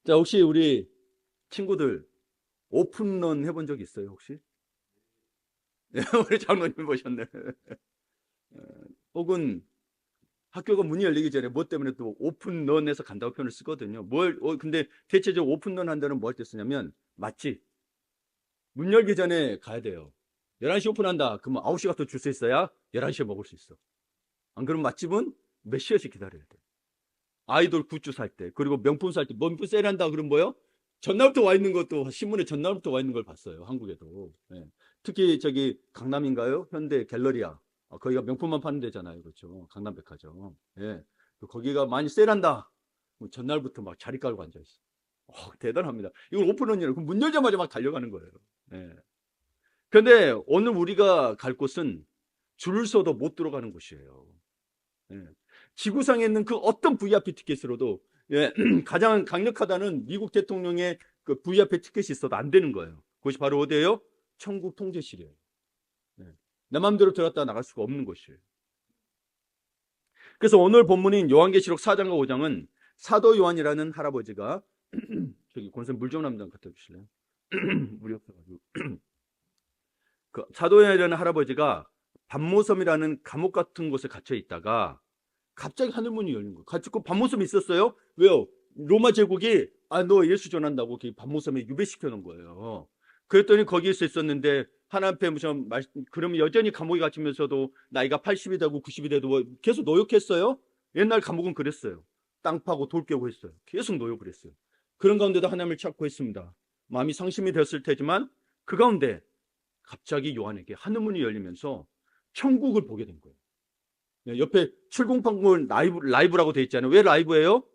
자, 혹시 우리 친구들 오픈런 해본 적 있어요, 혹시? 우리 장로님 보셨네. 혹은 학교가 문이 열리기 전에 뭐 때문에 또 오픈런에서 간다고 표현을 쓰거든요. 근데 대체적으로 오픈런 한다는 뭐 할 때 쓰냐면, 마치 문 열기 전에 가야 돼요. 11시 오픈한다. 그러면 9시가 또 줄 수 있어야 11시에 먹을 수 있어. 안 그러면 맛집은 몇 시간씩 기다려야 돼. 아이돌 굿즈 살 때, 그리고 명품 살 때, 명품 세일한다 그러면 뭐요? 전날부터 와 있는 것도, 신문에 전날부터 와 있는 걸 봤어요, 한국에도. 예. 특히 저기 강남인가요? 현대 갤러리아. 거기가 명품만 파는 데잖아요. 그렇죠. 강남백화점. 예. 거기가 많이 세일한다. 뭐 전날부터 막 자리 깔고 앉아있어. 대단합니다. 이걸 오픈런이에요. 문 열자마자 막 달려가는 거예요. 예. 근데 오늘 우리가 갈 곳은 줄을 서도 못 들어가는 곳이에요. 예. 지구상에 있는 그 어떤 VIP 티켓으로도, 예, 가장 강력하다는 미국 대통령의 그 VIP 티켓이 있어도 안 되는 거예요. 그것이 바로 어디예요? 천국 통제실이에요. 예. 내 마음대로 들어갔다 나갈 수가 없는 곳이에요. 그래서 오늘 본문인 요한계시록 4장과 5장은 사도 요한이라는 할아버지가 저기 권선 물 좀 한번 갖다 주실래요? 물이 없어가지고. 그 사도 요한이라는 할아버지가 반모섬이라는 감옥 같은 곳에 갇혀 있다가 갑자기 하늘문이 열린 거예요. 같이 그 반모섬이 있었어요. 왜요? 로마 제국이 너 예수 전한다고 반모섬에 유배시켜 놓은 거예요. 그랬더니 거기에서 있었는데 하나님 앞에 무슨 그러면 여전히 감옥에 갇히면서도 나이가 80이 되고 90이 돼도 뭐 계속 노역했어요. 옛날 감옥은 그랬어요. 땅 파고 돌 깨고 했어요. 계속 노역을 했어요. 그런 가운데도 하나님을 찾고 했습니다. 마음이 상심이 되었을 테지만 그 가운데 갑자기 요한에게 하늘문이 열리면서 천국을 보게 된 거예요. 옆에 7080 라이브라고 돼 있잖아요. 왜 라이브예요?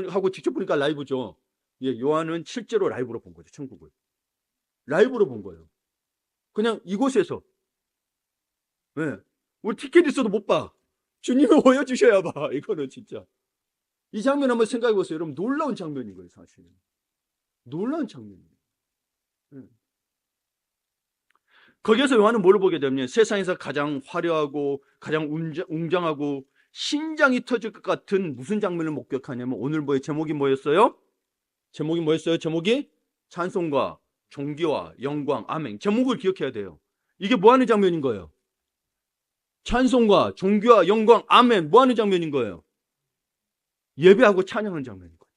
하고 직접 보니까 라이브죠. 요한은 실제로 라이브로 본 거죠. 천국을. 라이브로 본 거예요. 그냥 이곳에서. 네. 우리 티켓 있어도 못 봐. 주님이 보여주셔야 봐. 이거는 진짜. 이 장면 한번 생각해 보세요. 여러분, 놀라운 장면인 거예요, 사실. 놀라운 장면이에요. 네. 거기에서 요한은 뭘 보게 되면 세상에서 가장 화려하고 가장 웅장하고 심장이 터질 것 같은 무슨 장면을 목격하냐면 오늘 제목이 뭐였어요? 제목이 뭐였어요? 제목이 찬송과 존귀와 영광, 아멘. 제목을 기억해야 돼요. 이게 뭐 하는 장면인 거예요? 찬송과 존귀와 영광, 아멘. 뭐 하는 장면인 거예요? 예배하고 찬양하는 장면인 거예요.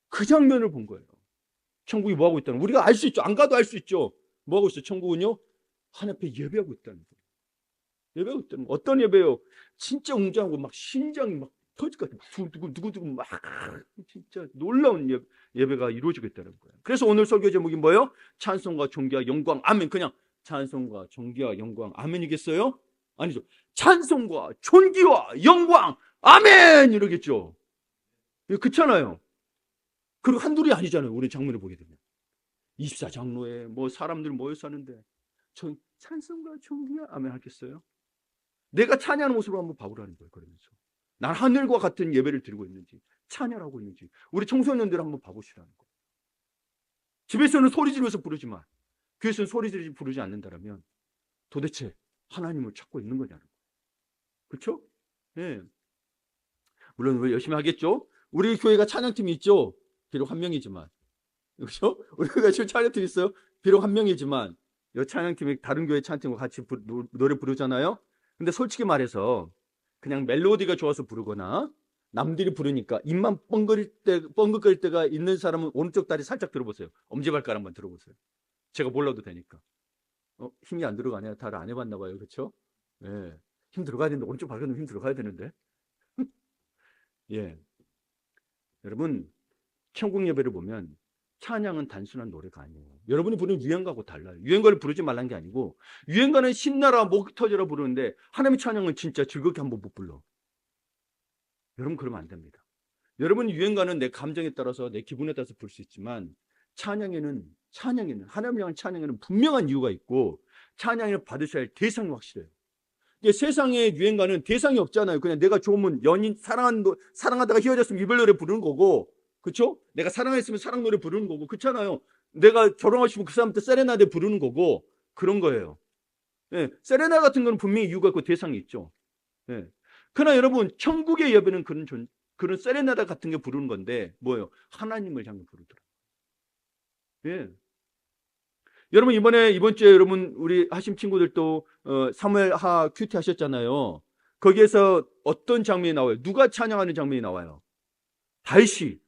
그 장면을 본 거예요. 천국이 뭐 하고 있다는 거. 우리가 알 수 있죠. 안 가도 알 수 있죠. 뭐 하고 있어요? 천국은요? 하나님 앞에 예배하고 있다는 거예요. 예배하고 있다는 거. 어떤 예배요? 진짜 웅장하고 막 심장이 막 터질 것 같아요. 누구 막 진짜 놀라운 예배가 이루어지고 있다는 거예요. 그래서 오늘 설교 제목이 뭐예요? 찬송과 존귀와 영광 아멘. 그냥 찬송과 존귀와 영광 아멘이겠어요? 아니죠. 찬송과 존귀와 영광 아멘 이러겠죠. 그렇잖아요. 그리고 한둘이 아니잖아요. 우리 장면을 보게 되면 24장로에 뭐 사람들 모여 사는데 저 찬송과 존귀와 아멘 하겠어요? 내가 찬양하는 모습을 한번 봐보라는 거예요. 그러면서 난 하늘과 같은 예배를 드리고 있는지 찬양하고 있는지 우리 청소년들 한번 봐보시라는 거예요. 집에서는 소리 지르면서 부르지만 교회에서는 소리 지르지 부르지 않는다면 도대체 하나님을 찾고 있는 거냐는 거예요. 그렇죠? 예. 물론 왜 열심히 하겠죠? 우리 교회가 찬양팀이 있죠. 비록 한 명이지만 그렇죠? 우리가 지금 찬양팀 있어요. 비록 한 명이지만 이 찬양팀이 다른 교회 찬양팀과 같이 노래 부르잖아요. 근데 솔직히 말해서 그냥 멜로디가 좋아서 부르거나 남들이 부르니까 입만 뻥긋거릴 때가 있는 사람은 오른쪽 다리 살짝 들어보세요. 엄지발가락 한번 들어보세요. 제가 몰라도 되니까. 힘이 안 들어가냐? 다들 안 해봤나 봐요. 그렇죠? 예. 힘 들어가야 되는데 오른쪽 발가락 힘 들어가야 되는데. 예. 여러분 천국 예배를 보면 찬양은 단순한 노래가 아니에요. 여러분이 부르는 유행가하고 달라요. 유행가를 부르지 말라는 게 아니고 유행가는 신나라 목 터져라 부르는데 하나님의 찬양은 진짜 즐겁게 한번 못 불러. 여러분 그러면 안 됩니다. 여러분 유행가는 내 감정에 따라서 내 기분에 따라서 부를 수 있지만 찬양에는 하나님을 향한 찬양에는 분명한 이유가 있고 찬양을 받으셔야 할 대상이 확실해요. 세상의 유행가는 대상이 없잖아요. 그냥 내가 좋으면 연인 사랑하다가 헤어졌으면 이별 노래 부르는 거고, 그렇죠? 내가 사랑했으면 사랑 노래 부르는 거고, 그렇잖아요. 내가 결혼하고 싶으면 그 사람한테 세레나데 부르는 거고 그런 거예요. 예, 세레나 같은 건 분명히 이유가 있고 대상이 있죠. 예. 그러나 여러분 천국의 예배는 그런 세레나다 같은 게 부르는 건데 뭐예요? 하나님을 향해 부르더라. 예. 여러분 이번 주에 여러분 우리 하심 친구들도 사무엘하 큐티 하셨잖아요. 거기에서 어떤 장면이 나와요? 누가 찬양하는 장면이 나와요? 다윗이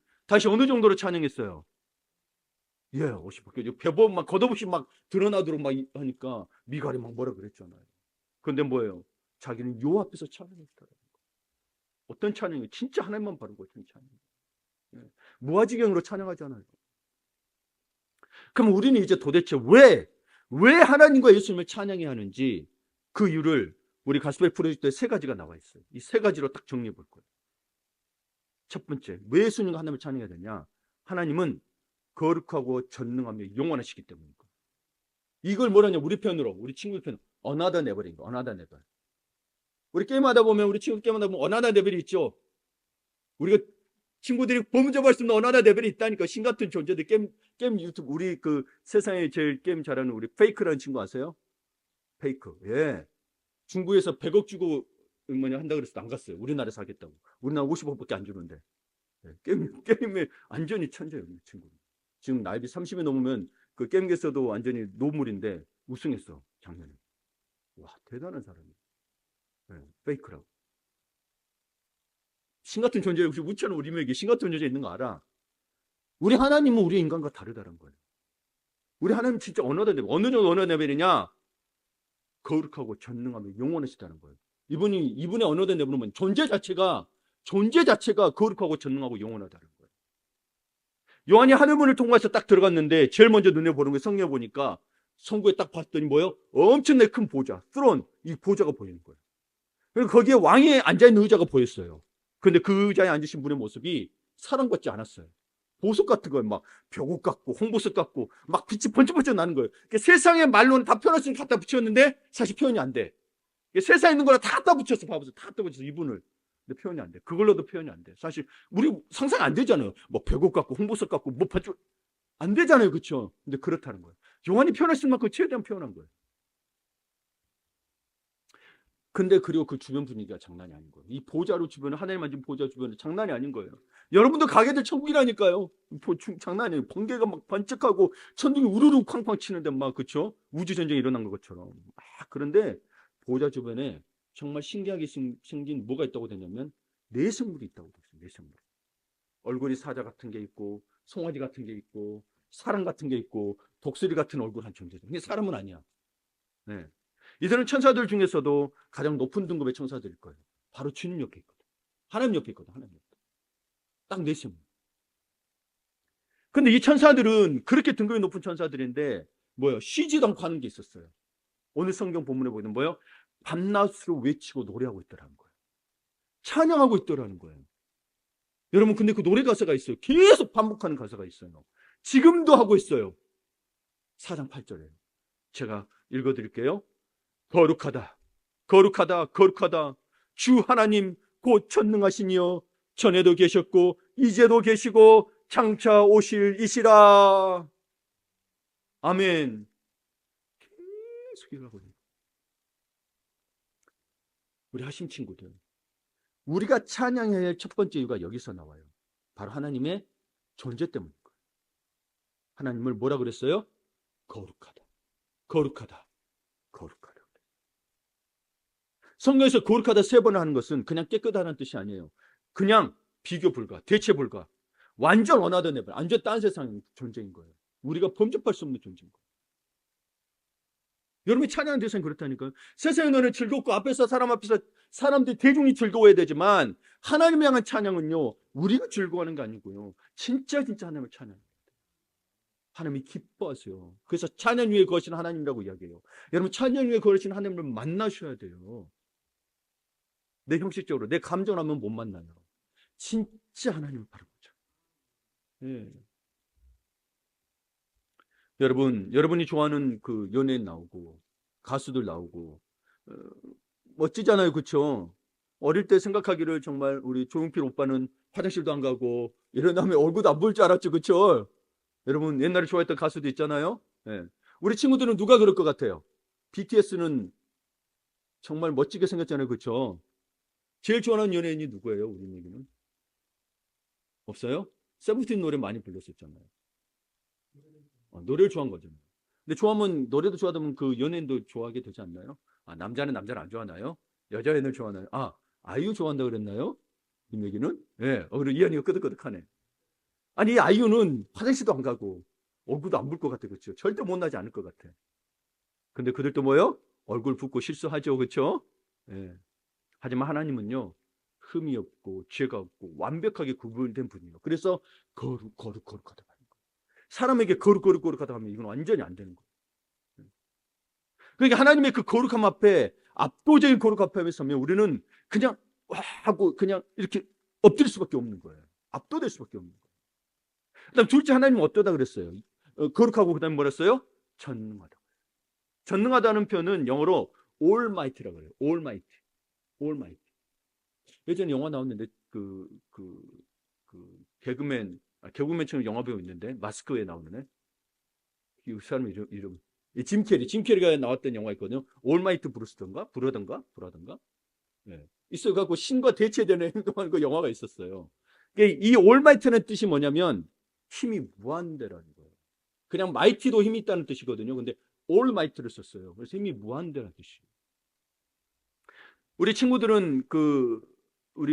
어느 정도로 찬양했어요? 예, 50개 배보 막 겉없이 막 드러나도록 막 하니까 미갈이 막 뭐라 그랬잖아요. 그런데 뭐예요? 자기는 요 앞에서 찬양했더라. 어떤 찬양이에요? 진짜 하나님만 바르고 있는 찬양. 예. 무아지경으로 찬양하잖아요. 그럼 우리는 이제 도대체 왜 하나님과 예수님을 찬양해야 하는지 그 이유를 우리 가스펠 프로젝트에 세 가지가 나와 있어요. 이 세 가지로 딱 정리해 볼 거예요. 첫 번째, 왜 예수님과 하나님을 찬양해야 되냐? 하나님은 거룩하고 전능하며 영원하시기 때문입니다. 이걸 뭐라냐? 우리 편으로, 우리 친구 편으로 어나더 네버인 거, 어나더 네버. 우리 게임하다 보면 우리 친구 게임하다 보면 어나더 네버이 있죠. 우리가 친구들이 범접할 수 없는 어나더 레벨이 있다니까. 신 같은 존재들. 게임 유튜브 우리 그 세상에 제일 게임 잘하는 우리 페이크라는 친구 아세요? 페이크. 예. 중국에서 100억 주고 뭐냐 한다 그래서 안 갔어요. 우리나라에서 하겠다고. 우리나라 50억밖에 안 주는데. 예. 게임에 완전히 천재예요, 이 친구. 지금 나이비 30이 넘으면 그 게임계에서도 완전히 노물인데 우승했어, 작년에. 와, 대단한 사람이에요. 예. 페이크라고. 신 같은 존재, 혹시 우체는 우리 에게 신 같은 존재 있는 거 알아? 우리 하나님은 우리 인간과 다르다는 거예요. 우리 하나님 진짜 어느 정도 어느 레벨이냐? 거룩하고 전능하며 영원하시다는 거예요. 이분의 언어된 레벨은 존재 자체가 거룩하고 전능하고 영원하다는 거예요. 요한이 하늘문을 통과해서 딱 들어갔는데 제일 먼저 눈에 보는 게 성경에 보니까 성구에 딱 봤더니 뭐예요? 엄청나게 큰 보좌, 스론, 이 보좌가 보이는 거예요. 그리고 거기에 왕이 앉아있는 의자가 보였어요. 근데 그 의자에 앉으신 분의 모습이 사람 같지 않았어요. 보석 같은 거예요. 막 벽옥 같고 홍보석 같고 막 빛이 번쩍번쩍 나는 거예요. 세상의 말로는 다 표현할 수 있는 갖다 붙였는데 사실 표현이 안 돼. 세상에 있는 거랑 다 갖다 붙였어. 봐보세요. 다 갖다 붙였어. 이분을. 근데 표현이 안 돼. 그걸로도 표현이 안 돼. 사실 우리 상상 안 되잖아요. 뭐 벽옥 같고 홍보석 같고 뭐 번쩍 안 되잖아요. 그렇죠? 근데 그렇다는 거예요. 요한이 표현할 수 있는 만큼 최대한 표현한 거예요. 근데 그리고 그 주변 분위기가 장난이 아닌 거예요. 이 보좌로 주변에 하나님 만진 보좌 주변에 장난이 아닌 거예요. 여러분도 가게 될 천국이라니까요. 장난이 아니에요. 번개가 막 번쩍하고 천둥이 우르르 쾅쾅 치는데 막 그렇죠? 우주 전쟁이 일어난 것처럼. 그런데 보좌 주변에 정말 신기하게 생긴 뭐가 있다고 되냐면 내생물이 있다고 됐어요. 내생물. 얼굴이 사자 같은 게 있고 송아지 같은 게 있고 사람 같은 게 있고 독수리 같은 얼굴 한 존재죠. 근데 사람은 아니야. 네. 이들은 천사들 중에서도 가장 높은 등급의 천사들일 거예요. 바로 주님 옆에 있거든. 하나님 옆에 있거든. 하나님 옆에. 딱 내심. 근데 이 천사들은 그렇게 등급이 높은 천사들인데 뭐예요? 쉬지도 않고 하는 게 있었어요. 오늘 성경 본문에 보이는 뭐예요? 밤낮으로 외치고 노래하고 있더라는 거예요. 찬양하고 있더라는 거예요. 여러분 근데 그 노래 가사가 있어요. 계속 반복하는 가사가 있어요. 지금도 하고 있어요. 4장 8절에. 제가 읽어드릴게요. 거룩하다, 거룩하다, 거룩하다. 주 하나님 곧 전능하시니여 전에도 계셨고 이제도 계시고 장차 오실 이시라. 아멘. 계속 읽어보세요. 우리 하심 친구들, 우리가 찬양해야 할 첫 번째 이유가 여기서 나와요. 바로 하나님의 존재 때문인 거예요. 하나님을 뭐라 그랬어요? 거룩하다, 거룩하다, 거룩하다. 성경에서 거룩하다 3번을 하는 것은 그냥 깨끗하다는 뜻이 아니에요. 그냥 비교 불가, 대체 불가. 완전 원하던 레벨, 완전 딴 세상 존재인 거예요. 우리가 범접할 수 없는 존재인 거예요. 여러분이 찬양하는 대상이 그렇다니까요. 세상에 너는 즐겁고 앞에서 사람 앞에서 사람들이 대중이 즐거워야 되지만 하나님을 향한 찬양은요. 우리가 즐거워하는 게 아니고요. 진짜 하나님을 찬양합니다. 하나님이 기뻐하세요. 그래서 찬양 위에 거하시는 하나님이라고 이야기해요. 여러분 찬양 위에 거하시는 하나님을 만나셔야 돼요. 내 형식적으로 내 감정을 하면 못 만나요. 진짜 하나님을 바라보자. 예. 여러분이 좋아하는 그 연예인 나오고 가수들 나오고 멋지잖아요, 그렇죠? 어릴 때 생각하기를 정말 우리 조용필 오빠는 화장실도 안 가고 이런 다음에 얼굴도 안 보일 줄 알았죠, 그렇죠? 여러분 옛날에 좋아했던 가수도 있잖아요. 예. 우리 친구들은 누가 그럴 것 같아요? BTS는 정말 멋지게 생겼잖아요, 그렇죠? 제일 좋아하는 연예인이 누구예요, 우리 얘기는? 없어요? 세븐틴 노래 많이 불렀었잖아요. 노래를 좋아한 거죠. 근데 좋아하면 노래도 좋아하면 그 연예인도 좋아하게 되지 않나요? 남자는 남자를 안 좋아하나요? 여자애를 좋아하나요? 아이유 좋아한다 그랬나요? 김혜기는? 예. 그리고 이한이가 끄덕끄덕하네. 아니, 이 아이유는 화장실도 안 가고 얼굴도 안 볼 것 같아, 그렇죠? 절대 못나지 않을 것 같아. 근데 그들도 뭐요? 얼굴 붓고 실수하죠, 그렇죠? 예. 하지만 하나님은요, 흠이 없고 죄가 없고 완벽하게 구분된 분이에요. 그래서 거룩하다 하는 거예요. 사람에게 거룩하다 하면 이건 완전히 안 되는 거예요. 그러니까 하나님의 그 거룩함 앞에, 압도적인 거룩함 앞에 서면 우리는 그냥 와 하고 그냥 이렇게 엎드릴 수밖에 없는 거예요. 압도될 수밖에 없는 거예요. 그다음 둘째, 하나님은 어떠다 그랬어요? 거룩하고 그다음에 뭐랬어요? 전능하다. 전능하다는 표현은 영어로 almighty라고 그래요. almighty. 예전에 영화 나왔는데 개그맨처럼 영화 배우 있는데 마스크에 나오는 애. 이 사람 이름 짐 캐리가 나왔던 영화 있거든요. 올마이트 브라던가. 네. 있어 갖고 신과 대체되는 행동하는 그 영화가 있었어요. 이 올마이트는 뜻이 뭐냐면 힘이 무한대라는 거예요. 그냥 마이티도 힘이 있다는 뜻이거든요. 근데 올마이트를 썼어요. 그래서 힘이 무한대라는 뜻이에요. 우리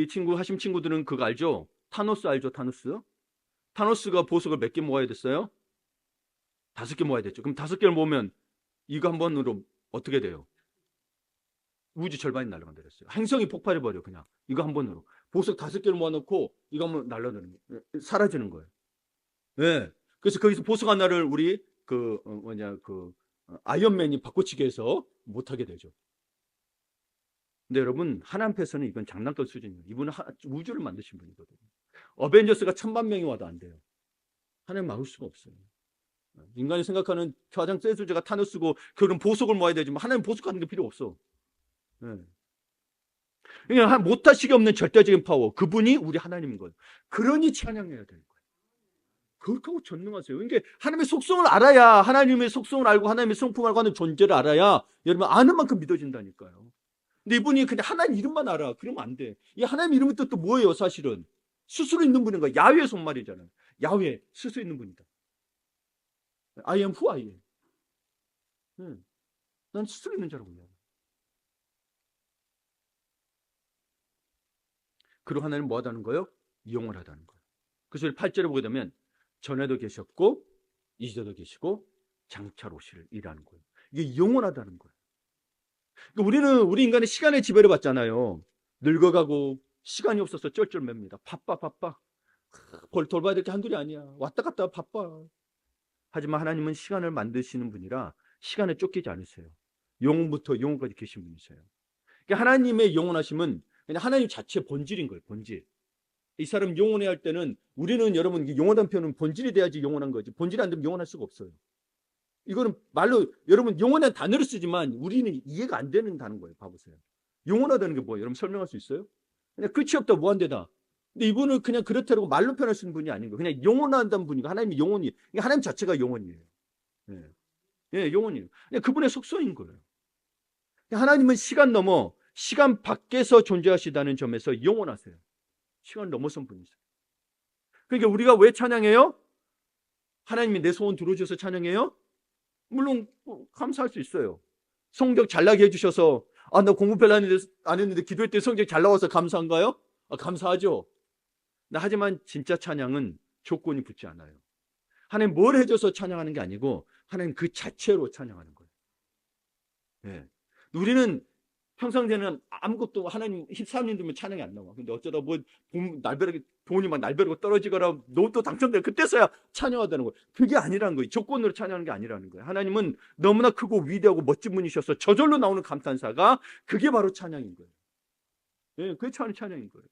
친구 하심 친구들은 그거 알죠? 타노스 알죠? 타노스가 보석을 몇 개 모아야 됐어요? 5개 모아야 됐죠. 그럼 5개를 모으면 이거 한 번으로 어떻게 돼요? 우주 절반이 날아간다 그랬어요. 행성이 폭발해버려 그냥. 이거 한 번으로. 보석 5개를 모아놓고 이거 한번 날아가는 거예요. 사라지는 거예요. 네. 그래서 거기서 보석 하나를 우리 아이언맨이 바꿔치기 해서 못하게 되죠. 근데 여러분, 하나님 앞에서는 이건 장난감 수준이에요. 이분은 우주를 만드신 분이거든요. 어벤져스가 1000만 명이 와도 안 돼요. 하나님 막을 수가 없어요. 인간이 생각하는 가장 센 존재가 타노스고 그런 보석을 모아야 되지만 하나님 보석 같은 게 필요 없어. 네. 그러니까 못하시게 없는 절대적인 파워, 그분이 우리 하나님인 거예요. 그러니 찬양해야 되는 거예요. 그렇다고 전능하세요. 그러니까 하나님의 속성을 알아야, 하나님의 속성을 알고 하나님의 성품을 알고 하는 존재를 알아야 여러분 아는 만큼 믿어진다니까요. 근데 이분이 그냥 하나님 이름만 알아. 그러면 안 돼. 이 하나님 이름의 뜻도 뭐예요, 사실은? 스스로 있는 분인 거야. 야훼 손말이잖아요. 야훼, 스스로 있는 분이다. I am who I am. 난 스스로 있는 자라고 해요. 그리고 하나님 뭐 하다는 거예요? 이용을 하다는 거예요. 그래서 8절에 보게 되면 전에도 계셨고 이제도 계시고 장차로 오시리라는 거예요. 이게 영원하다는 거예요. 그러니까 우리 인간의 시간의 지배를 받잖아요. 늙어가고 시간이 없어서 쩔쩔맵니다. 바빠. 돌봐야 될 게 한둘이 아니야. 왔다 갔다 바빠. 하지만 하나님은 시간을 만드시는 분이라 시간에 쫓기지 않으세요. 영원부터 영원까지 계신 분이세요. 그러니까 하나님의 영원하심은 그냥 하나님 자체의 본질인 거예요. 본질. 이 사람 영원해 할 때는 우리는 여러분 영원한 표현은 본질이 돼야지 영원한 거지. 본질이 안 되면 영원할 수가 없어요. 이거는 말로 여러분 영원한 단어를 쓰지만 우리는 이해가 안 되는 단어인 거예요. 봐보세요. 영원하다는 게 뭐예요? 여러분 설명할 수 있어요? 그냥 끝이 없다 무한대다. 근데 이분은 그냥 그렇다고 말로 표현할 수 있는 분이 아닌 거예요. 그냥 영원하다는 분이고 하나님이 영원히. 그러니까 하나님 자체가 영원이에요. 예, 영원이에요. 그냥 그분의 속성인 거예요. 하나님은 시간 넘어 시간 밖에서 존재하시다는 점에서 영원하세요. 시간 넘어선 분이세요. 그러니까 우리가 왜 찬양해요? 하나님이 내 소원 들어주셔서 찬양해요? 물론 감사할 수 있어요. 성적 잘 나게 해주셔서 나 공부 별로 안 했는데 기도할 때 성적 잘 나와서 감사한가요? 감사하죠. 하지만 진짜 찬양은 조건이 붙지 않아요. 하나님 뭘 해줘서 찬양하는 게 아니고 하나님 그 자체로 찬양하는 거예요. 네. 우리는 평상시에는 아무것도 하나님 사람님 들면 찬양이 안 나와. 근데 어쩌다 돈이 막 날벼락으로 떨어지거나 로또 당첨되면 그때서야 찬양하다는 거예요. 그게 아니라는 거예요. 조건으로 찬양하는 게 아니라는 거예요. 하나님은 너무나 크고 위대하고 멋진 분이셔서 저절로 나오는 감탄사가 그게 바로 찬양인 거예요. 네, 그게 찬양인 거예요.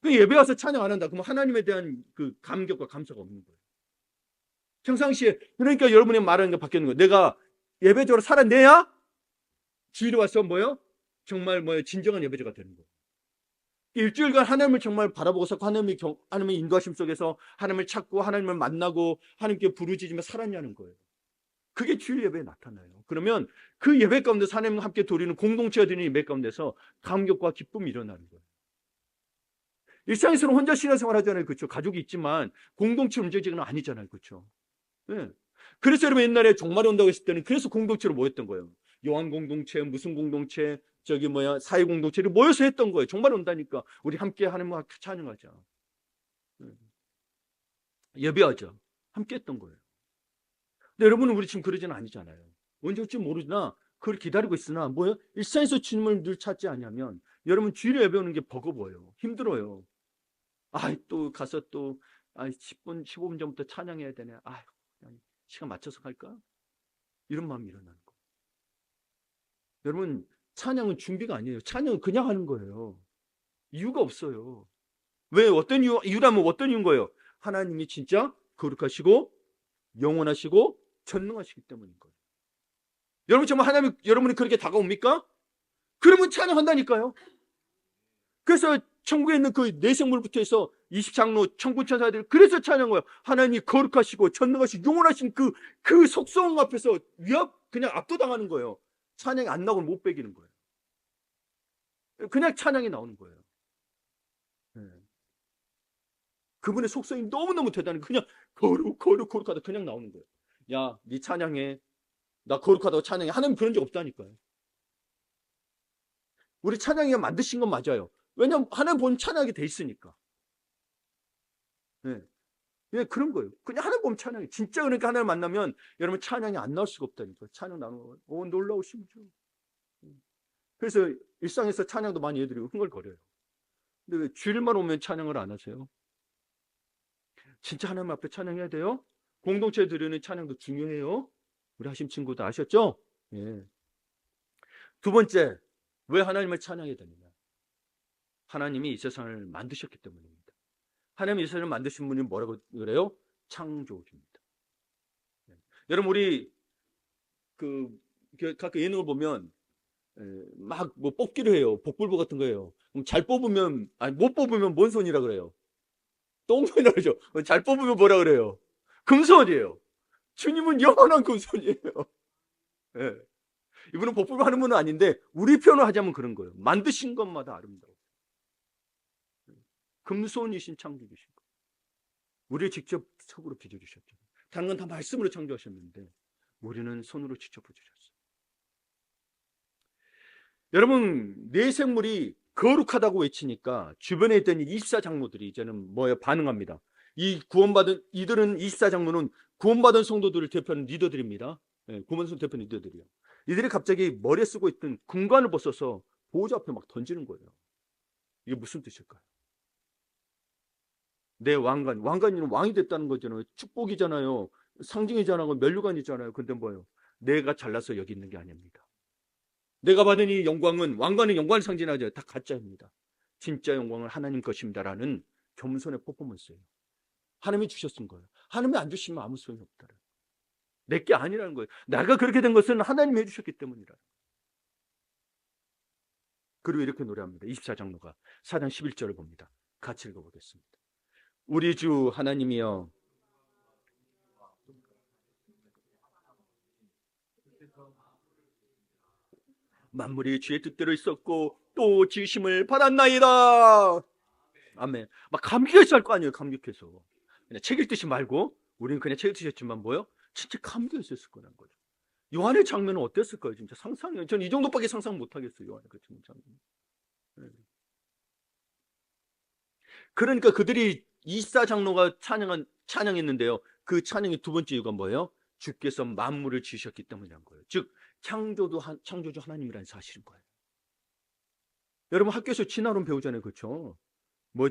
그 예배 와서 찬양 안 한다. 그러면 하나님에 대한 그 감격과 감사가 없는 거예요. 평상시에 그러니까 여러분이 말하는 게 바뀌는 거예요. 내가 예배적으로 살아내야 주일에 와서 뭐요? 정말 진정한 예배자가 되는 거예요. 일주일간 하나님을 정말 바라보고서 하나님의 인도하심 속에서 하나님을 찾고 하나님을 만나고 하나님께 부르짖으며 살았냐는 거예요. 그게 주일 예배에 나타나요. 그러면 그 예배 가운데서 하나님과 함께 드리는 공동체가 되는 예배 가운데서 감격과 기쁨이 일어나는 거예요. 일상에서는 혼자 신앙생활 하잖아요. 그렇죠? 가족이 있지만 공동체 움직이는 아니잖아요. 그렇죠? 네. 그래서 여러분 옛날에 종말이 온다고 했을 때는 그래서 공동체로 모였던 거예요. 요한 공동체, 무슨 공동체, 저기 뭐야 사회 공동체를 모여서 했던 거예요. 종말이 온다니까 우리 함께 하나님과 찬양하자. 네. 예배하자. 함께 했던 거예요. 근데 여러분은 우리 지금 그러지는 아니잖아요. 언제 올지 모르나 그걸 기다리고 있으나 뭐예요? 일상에서 주님을 늘 찾지 않냐면 여러분 주일에 예배하는 게 버거워요. 힘들어요. 또 가서 또 10분, 15분 전부터 찬양해야 되네. 그냥 시간 맞춰서 갈까? 이런 마음이 일어나는 거. 여러분 찬양은 준비가 아니에요. 찬양은 그냥 하는 거예요. 이유가 없어요. 왜 어떤 이유라면 어떤 이유인 거예요? 하나님이 진짜 거룩하시고 영원하시고 전능하시기 때문인 거예요. 여러분 정말 하나님이 여러분이 그렇게 다가옵니까? 그러면 찬양한다니까요. 그래서 천국에 있는 그 내생물부터 해서 20장로 천군 천사들 그래서 찬양한 거예요. 하나님이 거룩하시고 전능하시고 영원하신 그 속성 앞에서 그냥 압도당하는 거예요. 찬양이 안 나오면 못 베기는 거예요. 그냥 찬양이 나오는 거예요. 네. 그분의 속성이 너무너무 대단해. 그냥 거룩하다 그냥 나오는 거예요. 야, 네 찬양해. 나 거룩하다고 찬양해. 하나님 그런 적 없다니까요. 우리 찬양이가 만드신 건 맞아요. 왜냐하면 하나님 보면 찬양하게 돼 있으니까. 네. 네, 그런 거예요. 그냥 하나님 보면 찬양해. 진짜 그러니까 하나님 만나면 여러분 찬양이 안 나올 수가 없다니까요. 찬양 나오는 거. 놀라우시죠. 그래서 일상에서 찬양도 많이 해드리고 흥얼거려요. 근데 왜 주일만 오면 찬양을 안 하세요? 진짜 하나님 앞에 찬양해야 돼요. 공동체에 드리는 찬양도 중요해요. 우리 하심 친구도 아셨죠? 예. 두 번째, 왜 하나님을 찬양해야 되느냐? 하나님이 이 세상을 만드셨기 때문입니다. 하나님이 이 세상을 만드신 분이 뭐라고 그래요? 창조주입니다. 예. 여러분 우리 가끔 예능을 보면 막 뭐 뽑기를 해요. 복불복 같은 거예요. 그럼 잘 뽑으면 못 뽑으면 뭔 손이라 그래요? 똥손이라 그러죠. 잘 뽑으면 뭐라 그래요? 금손이에요. 주님은 영원한 금손이에요. 예. 이분은 복불복 하는 분은 아닌데 우리 표현을 하자면 그런 거예요. 만드신 것마다 아름다워. 금손이신 창조주신 거. 우리를 직접 손으로 빚어주셨죠. 다른 건 다 말씀으로 창조하셨는데 우리는 손으로 직접 빚어주셨어요. 여러분 내 생물이 거룩하다고 외치니까 주변에 있던 24장로들이 이제는 반응합니다. 이들은 24장로는 구원받은 성도들을 대표하는 리더들입니다. 네, 구원받은 대표하는 리더들이요. 이들이 갑자기 머리에 쓰고 있던 군관을 벗어서 보호자 앞에 막 던지는 거예요. 이게 무슨 뜻일까요? 내 왕관이는 왕이 됐다는 거잖아요. 축복이잖아요. 상징이잖아요. 면류관이잖아요. 근데 뭐예요? 내가 잘나서 여기 있는 게 아닙니다. 내가 받은 이 영광은 왕관은 영광을 상징하죠. 다 가짜입니다. 진짜 영광은 하나님 것입니다라는 겸손의 퍼포먼스예요. 하나님이 주셨은 거예요. 하나님이 안 주시면 아무 소용이 없다. 내게 아니라는 거예요. 내가 그렇게 된 것은 하나님이 해주셨기 때문이라. 그리고 이렇게 노래합니다. 24장로가 4장 11절을 봅니다. 같이 읽어보겠습니다. 우리 주 하나님이여 만물이 주의 뜻대로 있었고 또 지으심을 받았나이다. 아멘. 막 감격해서 할 거 아니에요. 감격해서. 그냥 책 읽듯이 말고 우리는 그냥 책 읽듯이었지만 뭐요? 진짜 감격했을 거란 거죠. 요한의 장면은 어땠을까요? 진짜 상상해요. 전 이 정도밖에 상상 못 하겠어요. 요한의 그 장면. 네. 그러니까 그들이 24장로가 찬양했는데요. 그 찬양의 두 번째 이유가 뭐예요? 주께서 만물을 지으셨기 때문이란 거예요. 즉 창조주 하나님이라는 사실인 거예요. 여러분 학교에서 진화론 배우잖아요. 그렇죠?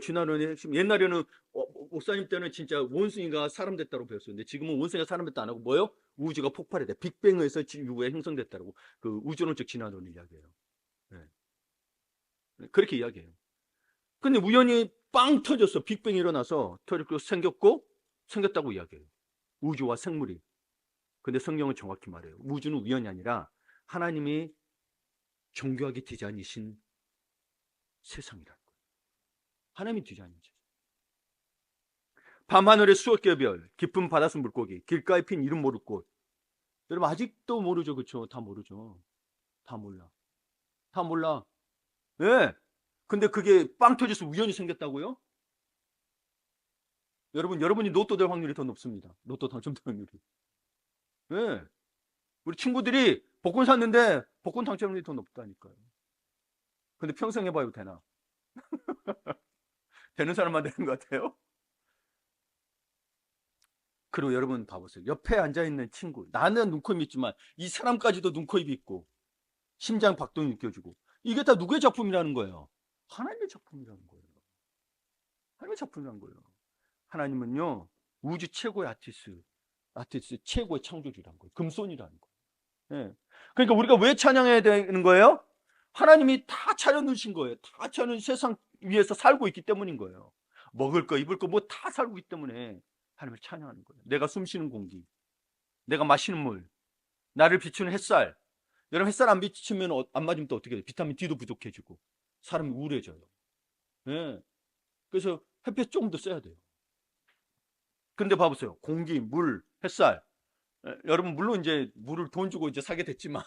진화론의 핵심. 옛날에는 목사님 때는 진짜 원숭이가 사람 됐다고 배웠어요. 근데 지금은 원숭이가 사람 됐다 안 하고 뭐예요? 우주가 폭발했다. 빅뱅에서 지구가 형성됐다고 그 우주론적 진화론을 이야기해요. 네. 그렇게 이야기해요. 근데 우연히 빵 터졌어. 빅뱅이 일어나서 생겼다고 이야기해요. 우주와 생물이. 근데 성경은 정확히 말해요. 우주는 우연이 아니라 하나님이 정교하게 디자인이신 세상이라는 거예요. 하나님이 디자인이죠. 밤하늘의 수억 개의 별, 깊은 바닷속 물고기, 길가에 핀 이름 모를 꽃. 여러분 아직도 모르죠, 그렇죠? 다 모르죠. 다 몰라. 다 몰라. 예. 네. 근데 그게 빵 터져서 우연히 생겼다고요? 여러분이 로또 될 확률이 더 높습니다. 로또 당첨될 확률이. 네. 우리 친구들이 복권 샀는데 복권 당첨률이 더 높다니까요. 근데 평생 해봐요, 되나? 되는 사람만 되는 것 같아요. 그리고 여러분 봐보세요. 옆에 앉아있는 친구. 나는 눈코입이 있지만 이 사람까지도 눈코입이 있고 심장 박동이 느껴지고. 이게 다 누구의 작품이라는 거예요? 하나님의 작품이라는 거예요. 하나님의 작품이라는 거예요. 하나님은요, 우주 최고의 아티스트 최고의 창조주라는 거예요. 금손이라는 거예요. 예. 그러니까 우리가 왜 찬양해야 되는 거예요? 하나님이 다 차려놓으신 거예요. 다 차려놓은 세상 위에서 살고 있기 때문인 거예요. 먹을 거, 입을 거, 뭐 다 살고 있기 때문에 하나님을 찬양하는 거예요. 내가 숨쉬는 공기, 내가 마시는 물, 나를 비추는 햇살. 여러분, 햇살 안 비추면 안 맞으면 또 어떻게 돼요? 비타민 D도 부족해지고 사람이 우울해져요. 예. 그래서 햇볕 조금 더 써야 돼요. 근데 봐보세요. 공기, 물, 햇살. 여러분, 물론 이제 물을 돈 주고 이제 사게 됐지만,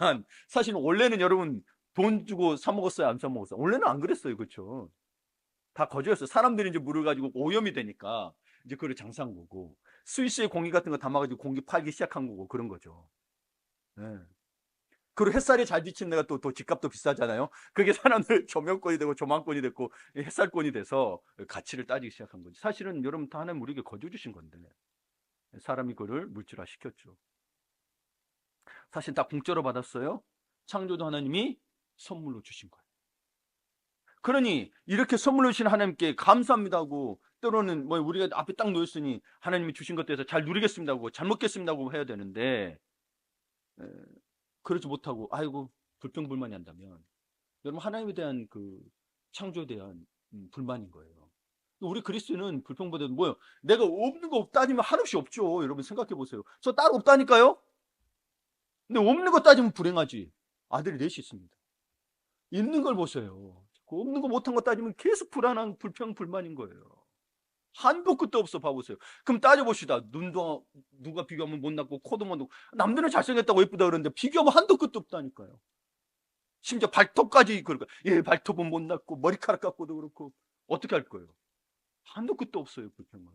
사실은 원래는 여러분 돈 주고 사 먹었어요? 안 사 먹었어요? 원래는 안 그랬어요. 그렇죠? 다 거저였어요. 사람들이 이제 물을 가지고 오염이 되니까 이제 그걸 장사한 거고, 스위스의 공기 같은 거 담아가지고 공기 팔기 시작한 거고, 그런 거죠. 네. 그리고 햇살이 잘 비치는 데가 또 집값도 비싸잖아요. 그게 사람들 조명권이 되고 조망권이 됐고 햇살권이 돼서 가치를 따지기 시작한 거지. 사실은 여러분 다 하나님 우리에게 거저 주신 건데 사람이 그를 물질화 시켰죠. 사실 다 공짜로 받았어요. 창조도 하나님이 선물로 주신 거예요. 그러니 이렇게 선물로 주신 하나님께 감사합니다고, 때로는 뭐 우리가 앞에 딱 놓였으니 하나님이 주신 것에 대해서 잘 누리겠습니다고, 잘 먹겠습니다고 해야 되는데, 그러지 못하고 아이고 불평불만이 한다면 여러분 하나님에 대한 그 창조에 대한 불만인 거예요. 우리 그리스도인은 불평보다 뭐예요? 내가 없는 거 따지면 한없이 없죠. 여러분 생각해 보세요. 저 따로 없다니까요. 근데 없는 거 따지면 불행하지. 아들이 넷이 있습니다. 있는 걸 보세요. 없는 거 못한 거 따지면 계속 불안한 불평 불만인 거예요. 한도 끝도 없어. 봐보세요. 그럼 따져봅시다. 눈도 누가 비교하면 못났고 코도 못났고 남들은 잘생겼다고 예쁘다 그러는데 비교하면 한도 끝도 없다니까요. 심지어 발톱까지 그럴까? 예, 발톱은 못났고 머리카락 깎고도 그렇고 어떻게 할 거예요? 한도 끝도 없어요. 불평만.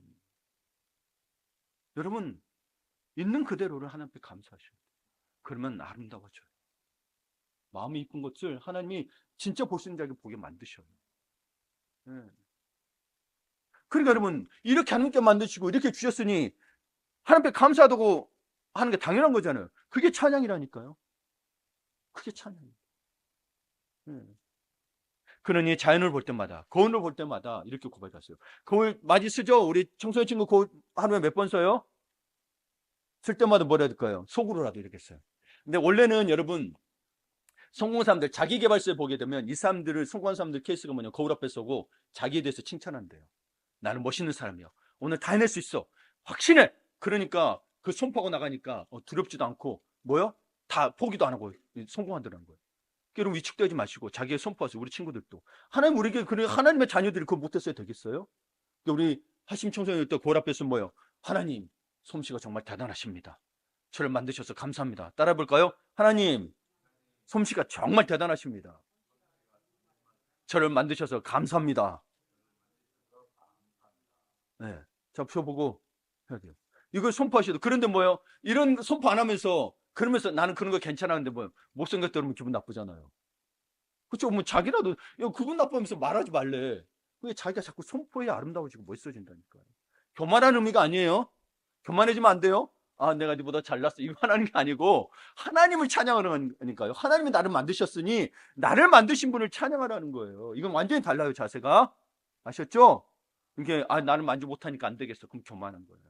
여러분 있는 그대로를 하나님께 감사하셔야 돼요. 그러면 아름다워져요. 마음이 이쁜 것을 하나님이 진짜 볼 수 있는 자에게 보게 만드셔요. 예. 그러니까 여러분 이렇게 하나님께 만드시고 이렇게 주셨으니 하나님께 감사하다고 하는 게 당연한 거잖아요. 그게 찬양이라니까요. 그게 찬양이에요. 예. 그러니 자연을 볼 때마다, 거울을 볼 때마다 이렇게 고백하세요. 거울 많이 쓰죠? 우리 청소년 친구 거울 하루에 몇 번 써요? 쓸 때마다 뭐라 해야 될까요? 속으로라도 이렇게 써요. 근데 원래는 여러분 성공한 사람들, 자기계발서에 보게 되면 이 사람들을, 성공한 사람들 케이스가 뭐냐, 거울 앞에 서고 자기에 대해서 칭찬한대요. 나는 멋있는 사람이야. 오늘 다 해낼 수 있어. 확신해. 그러니까 그 선포하고 나가니까 두렵지도 않고 뭐요? 다 포기도 안 하고 성공하더라는 거예요. 여러분 위축되지 마시고 자기의 선포하세요. 우리 친구들도 하나님 우리에게, 그래 하나님의 자녀들이 그거 못했어야 되겠어요? 우리 하심 청소년들 때 고을 앞에서 뭐요? 하나님 솜씨가 정말 대단하십니다. 저를 만드셔서 감사합니다. 따라 볼까요? 하나님 솜씨가 정말 대단하십니다. 저를 만드셔서 감사합니다. 네. 잡혀보고 해야 돼요. 이걸 선포하셔도. 그런데 뭐예요? 이런 선포 안 하면서 그러면서 나는 그런 거 괜찮았는데 뭐 못생겼다 그러면 기분 나쁘잖아요. 그렇죠? 뭐 자기라도 기분 나쁘면서 말하지 말래. 그게 자기가 자꾸 선포해야 아름다워지고 멋있어진다니까요. 교만한 의미가 아니에요. 교만해지면 안 돼요. 아, 내가 네보다 잘났어. 이거 하는 게 아니고 하나님을 찬양하는 거니까요. 하나님이 나를 만드셨으니 나를 만드신 분을 찬양하라는 거예요. 이건 완전히 달라요, 자세가. 아셨죠? 이게 나는 만지 못하니까 안 되겠어. 그럼 교만한 거예요.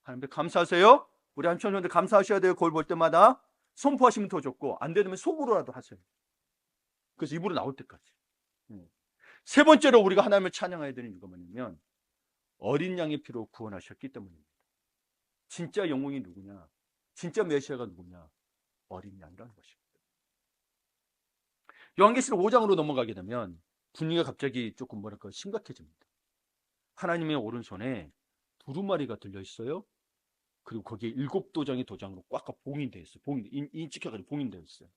하나님께 감사하세요. 우리 한천년들 감사하셔야 돼요. 거울 볼 때마다. 선포하시면 더 좋고 안 되면 속으로라도 하세요. 그래서 입으로 나올 때까지. 세 번째로 우리가 하나님을 찬양해야 되는 이유가 뭐냐면 어린 양의 피로 구원하셨기 때문입니다. 진짜 영웅이 누구냐? 진짜 메시아가 누구냐? 어린 양이라는 것입니다. 요한계시록 5장으로 넘어가게 되면 분위기가 갑자기 조금 뭐랄까 심각해집니다. 하나님의 오른손에 두루마리가 들려 있어요. 그리고 거기에 7도장의 도장으로 꽉꽉 봉인되어 있어요. 찍혀가지고 봉인되어 있어요.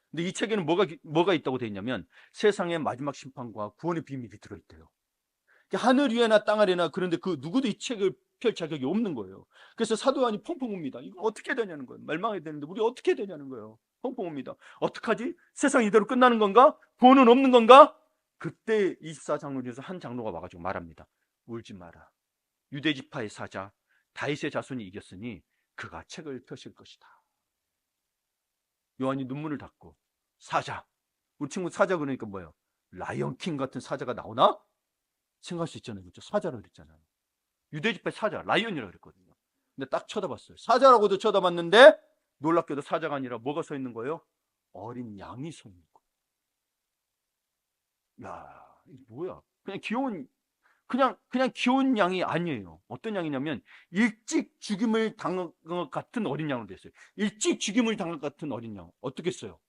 근데 이 책에는 뭐가 있다고 되어 있냐면 세상의 마지막 심판과 구원의 비밀이 들어있대요. 하늘 위에나 땅 아래나 그런데 그 누구도 이 책을 펼 자격이 없는 거예요. 그래서 사도 요한이 펑펑 웁니다. 이거 어떻게 되냐는 거예요. 멸망해야 되는데 우리 어떻게 되냐는 거예요. 펑펑 웁니다. 어떡하지? 세상 이대로 끝나는 건가? 구원은 없는 건가? 그때 24장로 중에서 한 장로가 와가지고 말합니다. 울지 마라. 유대지파의 사자 다윗의 자손이 이겼으니 그가 책을 펴실 것이다. 요한이 눈물을 닦고 사자, 우리 친구 사자 그러니까 뭐예요? 라이언킹 같은 사자가 나오나? 생각할 수 있잖아요. 그렇죠? 사자라고 그랬잖아요. 유대지파의 사자, 라이언이라고 그랬거든요. 근데 딱 쳐다봤어요. 사자라고도 쳐다봤는데 놀랍게도 사자가 아니라 뭐가 서 있는 거예요? 어린 양이 서 있는 거예요. 야, 이게 뭐야? 그냥 귀여운 양이 아니에요. 어떤 양이냐면 일찍 죽임을 당한 것 같은 어린 양으로 됐어요. 일찍 죽임을 당한 것 같은 어린 양. 어떻게 했어요?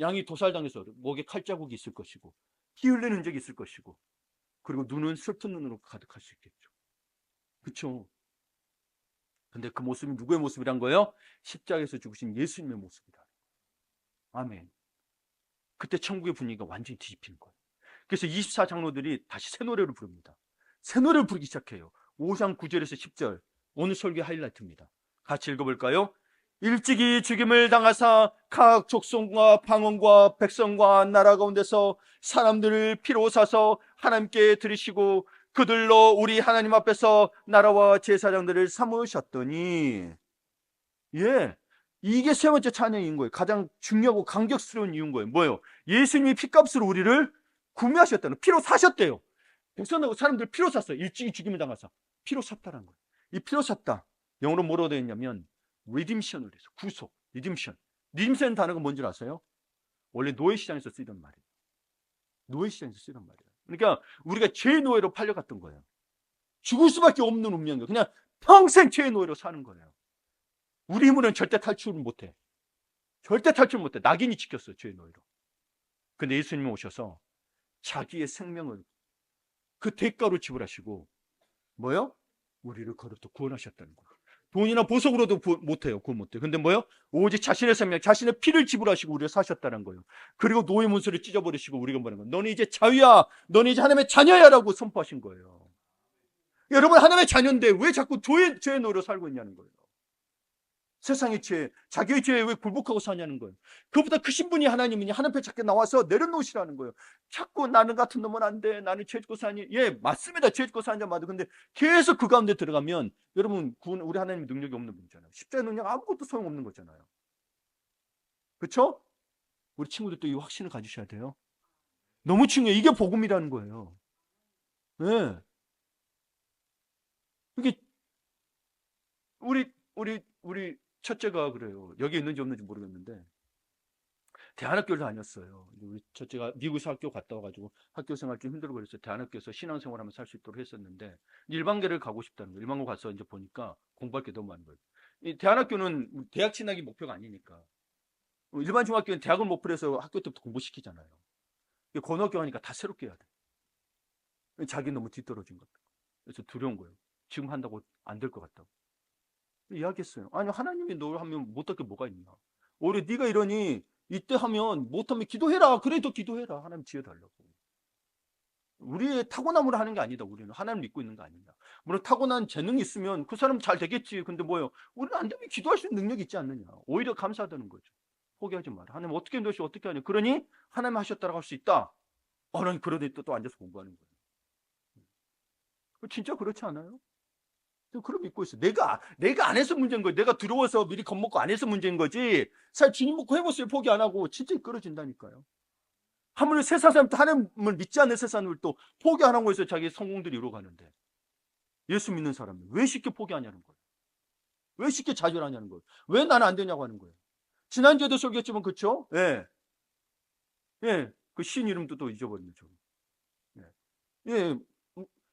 양이 도살당해서 목에 칼자국이 있을 것이고 피 흘린 흔적이 있을 것이고 그리고 눈은 슬픈 눈으로 가득할 수 있겠죠. 그렇죠? 근데 그 모습이 누구의 모습이란 거예요? 십자가에서 죽으신 예수님의 모습이다. 아멘. 그때 천국의 분위기가 완전히 뒤집히는 거예요. 그래서 24장로들이 다시 새 노래를 부릅니다. 새 노래를 부르기 시작해요. 5장 9절에서 10절. 오늘 설교의 하이라이트입니다. 같이 읽어볼까요? 일찍이 죽임을 당하사 각 족속과 방언과 백성과 나라 가운데서 사람들을 피로 사서 하나님께 드리시고 그들로 우리 하나님 앞에서 나라와 제사장들을 삼으셨더니, 예, 이게 세 번째 찬양인 거예요. 가장 중요하고 감격스러운 이유인 거예요. 뭐예요? 예수님이 피값으로 우리를 구매하셨다는, 피로 사셨대요. 백성하고 사람들 피로 샀어요. 일찍이 죽임을 당하사 피로 샀다는 거예요. 이 피로 샀다, 영어로 뭐라고 되어 있냐면 리딤션으로 해서 구속, 리딤션. 리딤션 단어가 뭔지 아세요? 원래 노예 시장에서 쓰던 말이에요. 노예 시장에서 쓰던 말이에요. 그러니까 우리가 죄의 노예로 팔려갔던 거예요. 죽을 수밖에 없는 운명이에요. 그냥 평생 죄의 노예로 사는 거예요. 우리 힘으로는 절대 탈출을 못해. 절대 탈출 못해. 낙인이 찍혔어요, 죄의 노예로. 근데 예수님이 오셔서 자기의 생명을 그 대가로 지불하시고 뭐요? 우리를 거듭도 구원하셨다는 거예요. 돈이나 보석으로도 못해요. 구원 못해요. 근데 뭐요? 오직 자신의 생명, 자신의 피를 지불하시고 우리를 사셨다는 거예요. 그리고 노예 문서를 찢어버리시고 우리가 뭐라는 거예요? 너는 이제 자유야. 너는 이제 하나님의 자녀야 라고 선포하신 거예요. 여러분 하나님의 자녀인데 왜 자꾸 죄의 노예로 살고 있냐는 거예요. 세상의 죄, 자기의 죄에 왜 굴복하고 사냐는 거예요. 그보다 크신 분이 하나님이니 하나님 앞에 자꾸 나와서 내려놓으시라는 거예요. 자꾸 나는 같은 놈은 안 돼. 나는 죄 짓고 사니. 예, 맞습니다. 죄 짓고 사는 자 맞아. 근데 계속 그 가운데 들어가면 여러분 우리 하나님 능력이 없는 분이잖아요. 십자의 능력 아무것도 소용없는 거잖아요. 그렇죠? 우리 친구들도 이 확신을 가지셔야 돼요. 너무 중요해요. 이게 복음이라는 거예요. 예. 이게 우리 첫째가 그래요. 여기 있는지 없는지 모르겠는데 대안학교를 다녔어요. 우리 첫째가 미국에서 학교 갔다 와가지고 학교 생활 좀 힘들고 그랬어요. 대안학교에서 신앙생활하면 살 수 있도록 했었는데 일반계를 가고 싶다는 거예요. 일반고 가서 이제 보니까 공부할 게 너무 많은 거예요. 이 대안학교는 대학 진학이 목표가 아니니까 일반 중학교는 대학을 목표로 해서 학교 때부터 공부시키잖아요. 고등학교 하니까 다 새롭게 해야 돼. 자기 너무 뒤떨어진 것 같아요. 그래서 두려운 거예요. 지금 한다고 안 될 것 같다고. 이야기했어요. 아니 하나님이 널 하면 못할 게 뭐가 있냐. 오히려 네가 이러니 이때 하면 못하면 기도해라. 그래도 기도해라. 하나님 지혜 달라고. 우리의 타고남으로 하는 게 아니다. 우리는 하나님 믿고 있는 거 아니냐. 물론 타고난 재능이 있으면 그 사람 잘 되겠지. 근데 뭐예요? 우리는 안 되면 기도할 수 있는 능력이 있지 않느냐. 오히려 감사하다는 거죠. 포기하지 마라. 하나님 어떻게 너시 어떻게 하냐. 그러니 하나님 하셨다라고 할 수 있다. 난 그러더니 또 앉아서 공부하는 거예요. 진짜 그렇지 않아요? 그럼 믿고 있어. 내가 안 해서 문제인 거예요. 내가 두려워서 미리 겁먹고 안 해서 문제인 거지. 사실 주님 믿고 해보세요. 포기 안 하고 진짜 이끌어진다니까요. 하물며 세상 사람 하나님을 믿지 않는 세상 사람을 또 포기 안 하고 해서 자기 성공들이 이루어가는데 예수 믿는 사람이 왜 쉽게 포기하냐는 거예요. 왜 쉽게 좌절하냐는 거예요. 왜 나는 안 되냐고 하는 거예요. 지난주에도 설교했지만 그렇죠? 예, 예, 그 신 이름도 또 잊어버리는 저. 예, 예,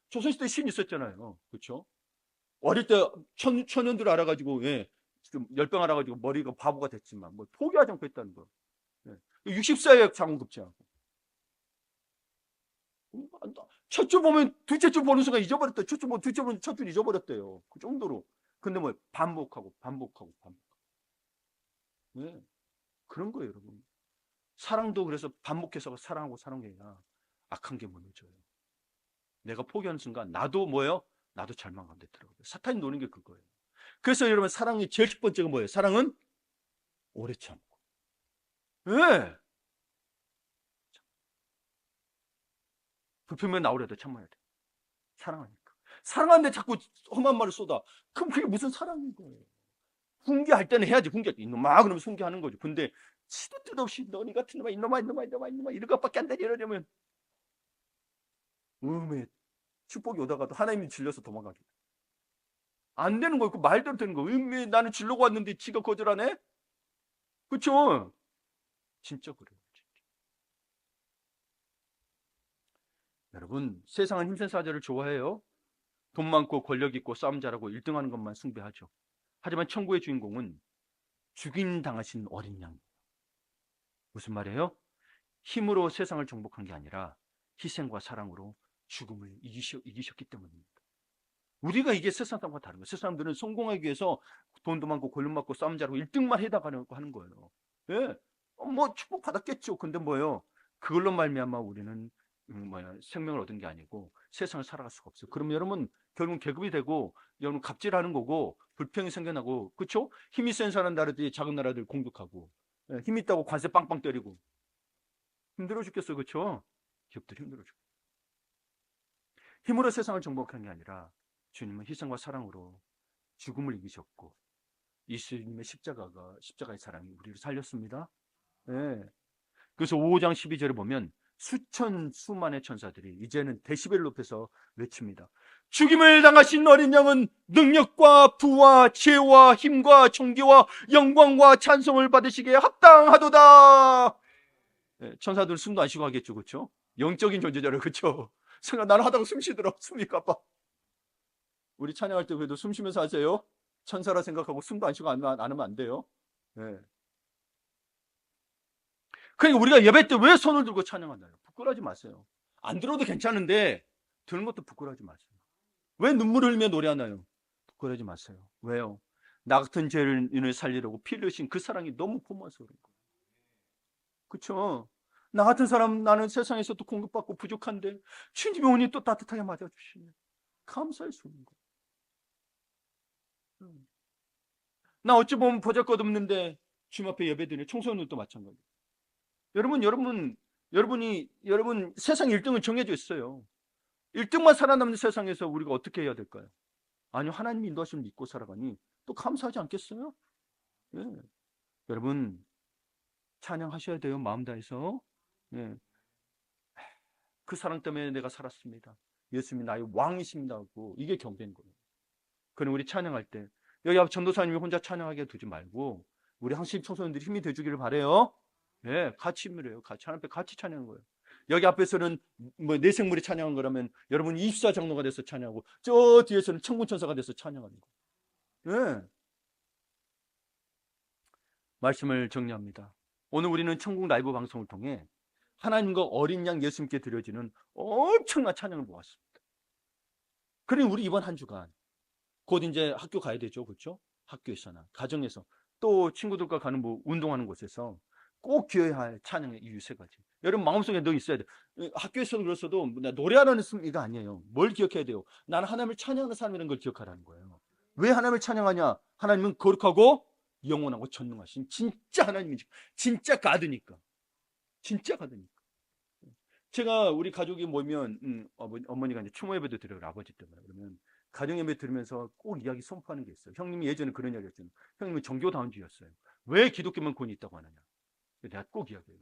조선시대 신 있었잖아요. 그렇죠? 어릴 때 천연들 알아가지고 예, 열병 알아가지고 머리가 바보가 됐지만 뭐 포기하지 않고 했다는 거. 예. 60세에 장원급제하고 첫 줄 보면 둘째 줄 보는 순간 잊어버렸다. 첫줄 보면 둘째 보면 첫 줄 잊어버렸대요. 그 정도로. 근데 뭐 반복하고 반복하고 반복. 예. 그런 거예요, 여러분. 사랑도 그래서 반복해서 사랑하고 사랑해야 악한 게 무너져요. 내가 포기하는 순간 나도 뭐예요? 나도 절망 가운데 들어가요. 사탄이 노는 게 그거예요. 그래서 여러분 사랑의 제일 첫 번째가 뭐예요? 사랑은 오래 참고. 왜? 불평면 나오려도 참아야 돼. 사랑하니까. 사랑하는데 자꾸 험한 말을 쏟아. 그럼 그게 무슨 사랑인 거예요? 훈계할 때는 해야지. 훈계할 때 이놈아 그러면 훈계하는 거죠. 근데 시도 뜻 없이 너니 같은 놈아 이놈아 이런 것밖에 안 되니 이러려면 축복이 오다가도 하나님이 질려서 도망가게 안 되는 거예요. 그 말대로 되는 거예요. 나는 질려고 왔는데 지가 거절하네? 그렇죠? 진짜 그래요. 진짜. 여러분 세상은 힘센 사자를 좋아해요. 돈 많고 권력 있고 싸움 잘하고 1등하는 것만 숭배하죠. 하지만 천국의 주인공은 죽임 당하신 어린 양. 무슨 말이에요? 힘으로 세상을 정복한 게 아니라 희생과 사랑으로 죽음을 이기셨기 때문입니다. 우리가 이게 세상 사람과 다른 거예요. 세상 사람들은 성공하기 위해서 돈도 많고 권력 많고 싸움 잘하고 1등만 해나가려고 하는 거예요. 예. 뭐 축복 받았겠죠. 근데 뭐예요? 그걸로 말미암아 우리는 생명을 얻은 게 아니고 세상을 살아갈 수가 없어요. 그럼 여러분 결국 계급이 되고 여러분 갑질하는 거고 불평이 생겨나고 그렇죠? 힘이 센 사람 나라들이 작은 나라들 공격하고 힘 있다고 관세 빵빵 때리고 힘들어 죽겠어요. 그렇죠? 기업들 힘들어 죽겠어요. 힘으로 세상을 정복한 게 아니라 주님은 희생과 사랑으로 죽음을 이기셨고 예수님의 십자가의 사랑이 우리를 살렸습니다. 네. 그래서 5장 12절에 보면 수만의 천사들이 이제는 데시벨 높여서 외칩니다. 죽임을 당하신 어린 양은 능력과 부와 지혜와 힘과 존귀와 영광과 찬송을 받으시기에 합당하도다. 네, 천사들은 숨도 안 쉬고 하겠죠. 그렇죠? 영적인 존재잖아요. 그렇죠? 나는 하다가 숨 쉬더라. 숨이 가빠. 우리 찬양할 때 그래도 숨 쉬면서 하세요. 천사라 생각하고 숨도 안 쉬고 안 하면 안 돼요. 네. 그러니까 우리가 예배 때 왜 손을 들고 찬양하나요? 부끄러워하지 마세요. 안 들어도 괜찮은데 드는 것도 부끄러워하지 마세요. 왜 눈물을 흘리며 노래하나요? 부끄러워하지 마세요. 왜요? 나 같은 죄인을 살리려고 피 흘리신 그 사랑이 너무 고마워서 그런 거예요. 그렇죠? 나 같은 사람 나는 세상에서도 공격받고 부족한데 주님이 오니 또 따뜻하게 맞아주시네. 감사할 수 없는 거예요. 나 어찌 보면 보잘것없는데 주님 앞에 예배드리는 청소년들도 마찬가지예요. 여러분 세상 1등은 정해져 있어요. 1등만 살아남는 세상에서 우리가 어떻게 해야 될까요? 아니요, 하나님 인도하심을 믿고 살아가니 또 감사하지 않겠어요? 예. 여러분 찬양하셔야 돼요. 마음 다해서. 예. 그 사랑 때문에 내가 살았습니다. 예수님이 나의 왕이십니다 하고 이게 경배인 거예요. 그럼 우리 찬양할 때 여기 앞 전도사님이 혼자 찬양하게 두지 말고 우리 항상 청소년들이 힘이 돼주기를 바래요. 네, 같이 힘을 해요. 같이 하나님 앞에 같이 찬양하는 거예요. 여기 앞에서는 뭐 내생물이 찬양한 거라면 여러분 24장로가 돼서 찬양하고 저 뒤에서는 천군천사가 돼서 찬양하는 거예요. 네. 말씀을 정리합니다. 오늘 우리는 천국 라이브 방송을 통해 하나님과 어린 양 예수님께 드려지는 엄청난 찬양을 보았습니다. 그러니 우리 이번 한 주간 곧 이제 학교 가야 되죠. 그렇죠? 학교에서나 가정에서 또 친구들과 가는 뭐 운동하는 곳에서 꼭 기어야 할 찬양의 이유 3가지. 여러분 마음속에 늘 있어야 돼요. 학교에서는 그렇어도 노래하라는 의미가 아니에요. 뭘 기억해야 돼요? 나는 하나님을 찬양하는 사람이라는 걸 기억하라는 거예요. 왜 하나님을 찬양하냐? 하나님은 거룩하고 영원하고 전능하신 진짜 하나님이죠. 진짜 가드니까. 진짜 가드니까. 제가 우리 가족이 모이면 어머니가 이제 추모 예배도 드려요. 아버지 때문에. 그러면 가정 예배 들으면서 꼭 이야기 선포하는 게 있어요. 형님이 예전에 그런 이야기 했잖아요. 형님은 정교다운주의였어요. 왜 기독교만 권위 있다고 하느냐? 내가 꼭 이야기해요.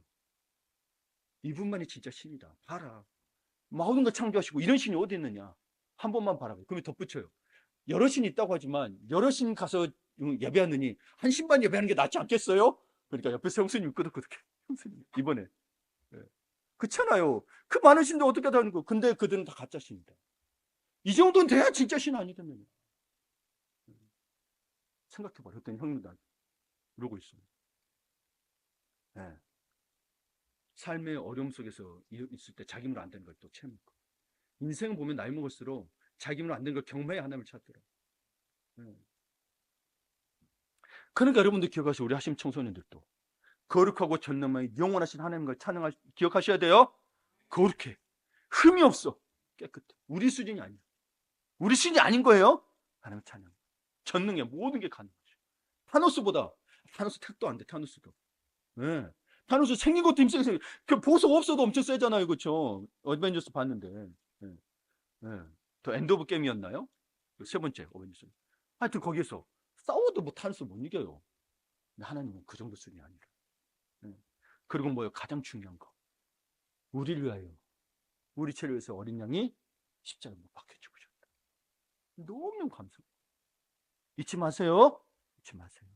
이분만이 진짜 신이다. 봐라. 모든 걸 창조하시고 이런 신이 어디 있느냐? 한 번만 바라봐요. 그러면 덧붙여요. 여러 신이 있다고 하지만 여러 신 가서 예배하느니 한 신만 예배하는 게 낫지 않겠어요? 그러니까 옆에서 형수님 끄덕끄덕해. 형수님 이번에. 네. 그렇잖아요. 그 많은 신도 어떻게 다는 거? 근데 그들은 다 가짜 신이다. 이 정도는 돼야 진짜 신 아니다면. 생각해봐요. 그때는 형님도 이러고 있습니다. 네. 삶의 어려움 속에서 있을 때 자기 힘으로 안 되는 걸 또 채우고. 인생을 보면 나이 먹을수록 자기 힘으로 안 되는 걸 경매의 하나님을 찾더라. 네. 그러니까 여러분들 기억하시고 우리 하심 청소년들도 거룩하고 전능한 영원하신 하나님을 기억하셔야 돼요. 거룩해. 흠이 없어. 깨끗해. 우리 수준이 아니야. 우리 수준이 아닌 거예요. 하나님 찬양. 전능해. 모든 게 가능하죠. 타노스 택도 안 돼. 타노스도. 네. 타노스 생긴 것도 힘세게. 그 보석 없어도 엄청 세잖아요. 그렇죠? 어벤져스 봤는데. 네. 네. 더 엔드 오브 게임이었나요? 세 번째 어벤져스. 하여튼 거기에서 싸워도 뭐 타노스 못 이겨요. 근데 하나님은 그 정도 수준이 아니라. 네. 그리고 뭐요? 가장 중요한 거. 우리를 위하여, 우리 죄를 위해서 어린 양이 십자가에 못 박혀 죽으셨다. 너무 감사합니다. 잊지 마세요. 잊지 마세요.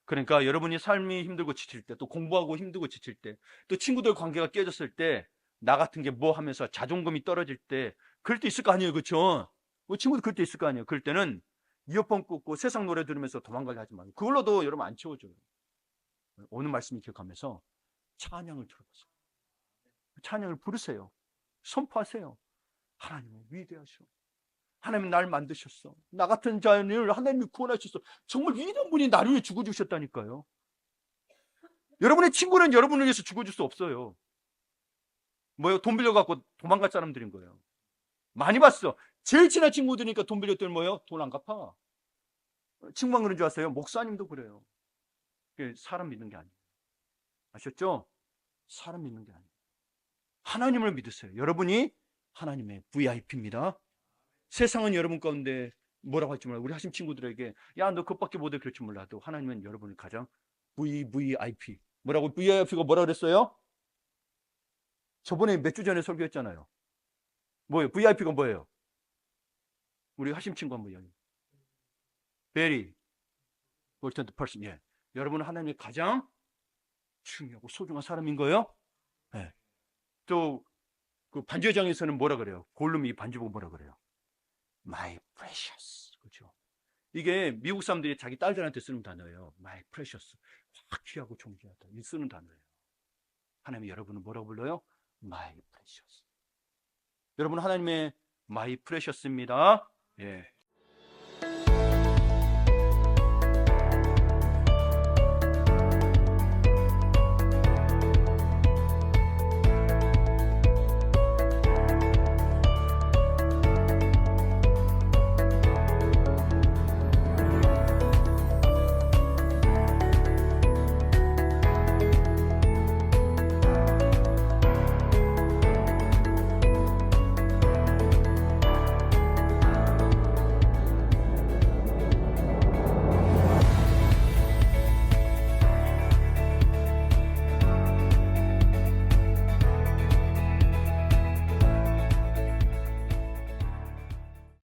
그러니까 여러분이 삶이 힘들고 지칠 때, 또 공부하고 힘들고 지칠 때, 또 친구들 관계가 깨졌을 때, 나 같은 게 뭐 하면서 자존감이 떨어질 때, 그럴 때 있을 거 아니에요. 그렇죠? 뭐 친구들 그럴 때 있을 거 아니에요. 그럴 때는 이어폰 꽂고 세상 노래 들으면서 도망가게 하지 말고, 그걸로도 여러분 안 채워줘요. 오늘 말씀을 기억하면서 찬양을 들어보세요. 찬양을 부르세요. 선포하세요. 하나님은 위대하셔. 하나님은 날 만드셨어. 나 같은 자연을 하나님이 구원하셨어. 정말 위대한 분이 나를 위해 죽어주셨다니까요. 여러분의 친구는 여러분을 위해서 죽어줄 수 없어요. 뭐요? 돈 빌려갖고 도망갈 사람들인 거예요. 많이 봤어. 제일 친한 친구들이니까 돈 빌렸더니 뭐예요? 돈 안 갚아. 친구만 그런 줄 아세요? 목사님도 그래요. 사람 믿는 게 아니에요. 아셨죠? 사람 믿는 게 아니에요. 하나님을 믿으세요. 여러분이 하나님의 VIP입니다. 세상은 여러분 가운데 뭐라고 할지 몰라요. 우리 하심 친구들에게 야, 너 그것밖에 못해 그럴지 몰라도 하나님은 여러분이 가장 VVIP. 뭐라고? VIP가 뭐라고 그랬어요? 저번에 몇 주 전에 설교했잖아요. 뭐예요? VIP가 뭐예요? 우리 하심 친구 한번 이야기해요. Very important person. 예. 여러분은 하나님의 가장 중요하고 소중한 사람인 거예요. 예. 또 그 반주회장에서는 뭐라 그래요? 골룸이 반주 보고 뭐라 그래요? My precious. 그렇죠? 이게 미국 사람들이 자기 딸들한테 쓰는 단어예요. My precious. 확 귀하고 존귀하다. 이 쓰는 단어예요. 하나님이 여러분은 뭐라고 불러요? My precious. 여러분 하나님의 My precious입니다. 예.